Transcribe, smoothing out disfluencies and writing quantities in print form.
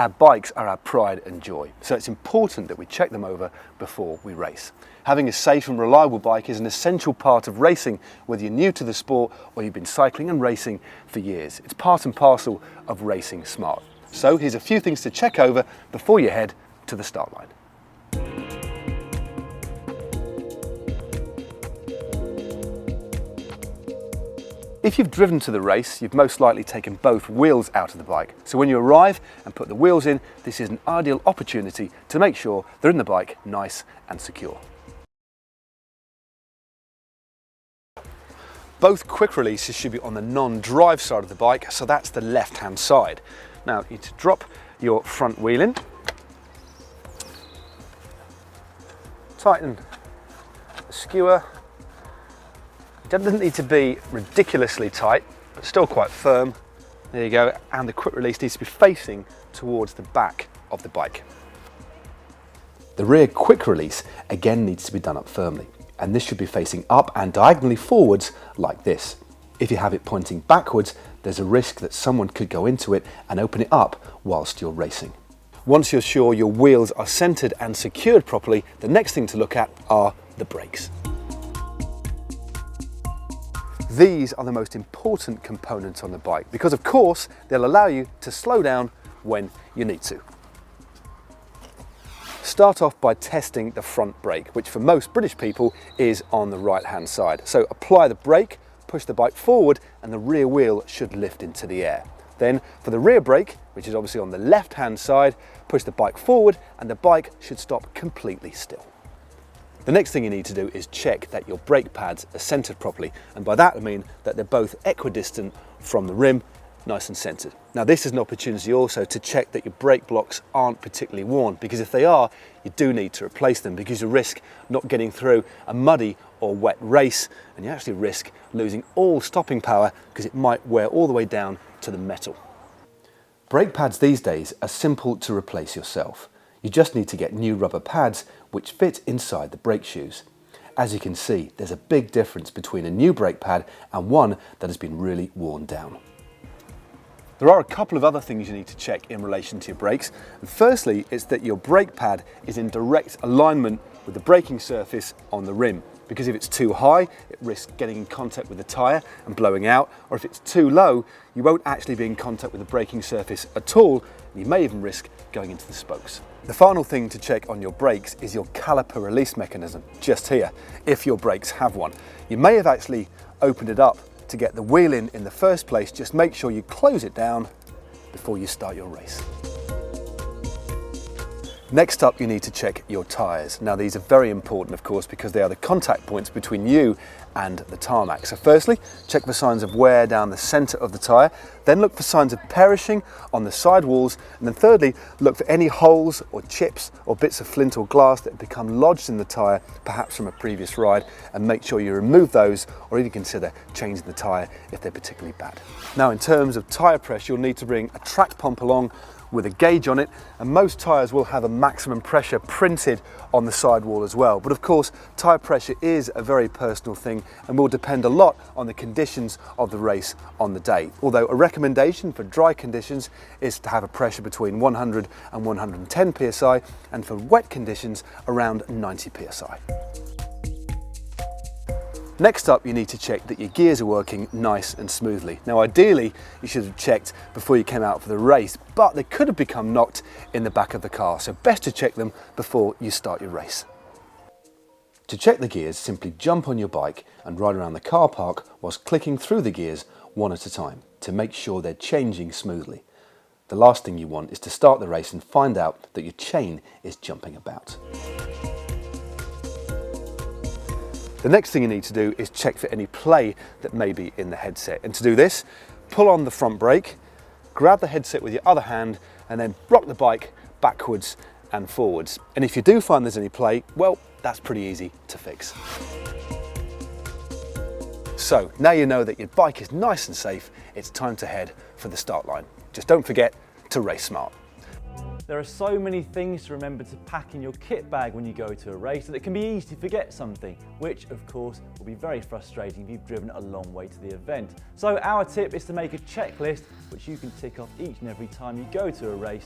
Our bikes are our pride and joy, so it's important that we check them over before we race. Having a safe and reliable bike is an essential part of racing, whether you're new to the sport or you've been cycling and racing for years. It's part and parcel of racing smart. So here's a few things to check over before you head to the start line. If you've driven to the race, you've most likely taken both wheels out of the bike. So when you arrive and put the wheels in, this is an ideal opportunity to make sure they're in the bike nice and secure. Both quick releases should be on the non-drive side of the bike, so that's the left-hand side. Now you need to drop your front wheel in, tighten the skewer. It doesn't need to be ridiculously tight, but still quite firm. There you go, and the quick release needs to be facing towards the back of the bike. The rear quick release again needs to be done up firmly, and this should be facing up and diagonally forwards like this. If you have it pointing backwards, there's a risk that someone could go into it and open it up whilst you're racing. Once you're sure your wheels are centered and secured properly, the next thing to look at are the brakes. These are the most important components on the bike because, of course, they'll allow you to slow down when you need to. Start off by testing the front brake, which for most British people is on the right-hand side. So apply the brake, push the bike forward, and the rear wheel should lift into the air. Then for the rear brake, which is obviously on the left-hand side, push the bike forward and the bike should stop completely still. The next thing you need to do is check that your brake pads are centered properly, and by that I mean that they're both equidistant from the rim, nice and centered. Now this is an opportunity also to check that your brake blocks aren't particularly worn, because if they are, you do need to replace them because you risk not getting through a muddy or wet race, and you actually risk losing all stopping power because it might wear all the way down to the metal. Brake pads these days are simple to replace yourself. You just need to get new rubber pads which fit inside the brake shoes. As you can see, there's a big difference between a new brake pad and one that has been really worn down. There are a couple of other things you need to check in relation to your brakes. And firstly, it's that your brake pad is in direct alignment with the braking surface on the rim, because if it's too high, it risks getting in contact with the tyre and blowing out, or if it's too low, you won't actually be in contact with the braking surface at all, and you may even risk going into the spokes. The final thing to check on your brakes is your caliper release mechanism, just here, if your brakes have one. You may have actually opened it up to get the wheel in the first place. Just make sure you close it down before you start your race. Next up, you need to check your tyres. Now these are very important, of course, because they are the contact points between you and the tarmac. So firstly, check for signs of wear down the centre of the tyre, then look for signs of perishing on the side walls, and then thirdly, look for any holes or chips or bits of flint or glass that have become lodged in the tyre, perhaps from a previous ride, and make sure you remove those, or even consider changing the tyre if they're particularly bad. Now in terms of tyre pressure, you'll need to bring a track pump along with a gauge on it, and most tyres will have a maximum pressure printed on the sidewall as well. But of course, tyre pressure is a very personal thing and will depend a lot on the conditions of the race on the day. Although a recommendation for dry conditions is to have a pressure between 100 and 110 psi, and for wet conditions around 90 psi. Next up, you need to check that your gears are working nice and smoothly. Now ideally, you should have checked before you came out for the race, but they could have become knocked in the back of the car, so best to check them before you start your race. To check the gears, simply jump on your bike and ride around the car park whilst clicking through the gears one at a time to make sure they're changing smoothly. The last thing you want is to start the race and find out that your chain is jumping about. The next thing you need to do is check for any play that may be in the headset. And to do this, pull on the front brake, grab the headset with your other hand, and then rock the bike backwards and forwards. And if you do find there's any play, well, that's pretty easy to fix. So now you know that your bike is nice and safe, it's time to head for the start line. Just don't forget to race smart. There are so many things to remember to pack in your kit bag when you go to a race that it can be easy to forget something, which of course will be very frustrating if you've driven a long way to the event. So our tip is to make a checklist which you can tick off each and every time you go to a race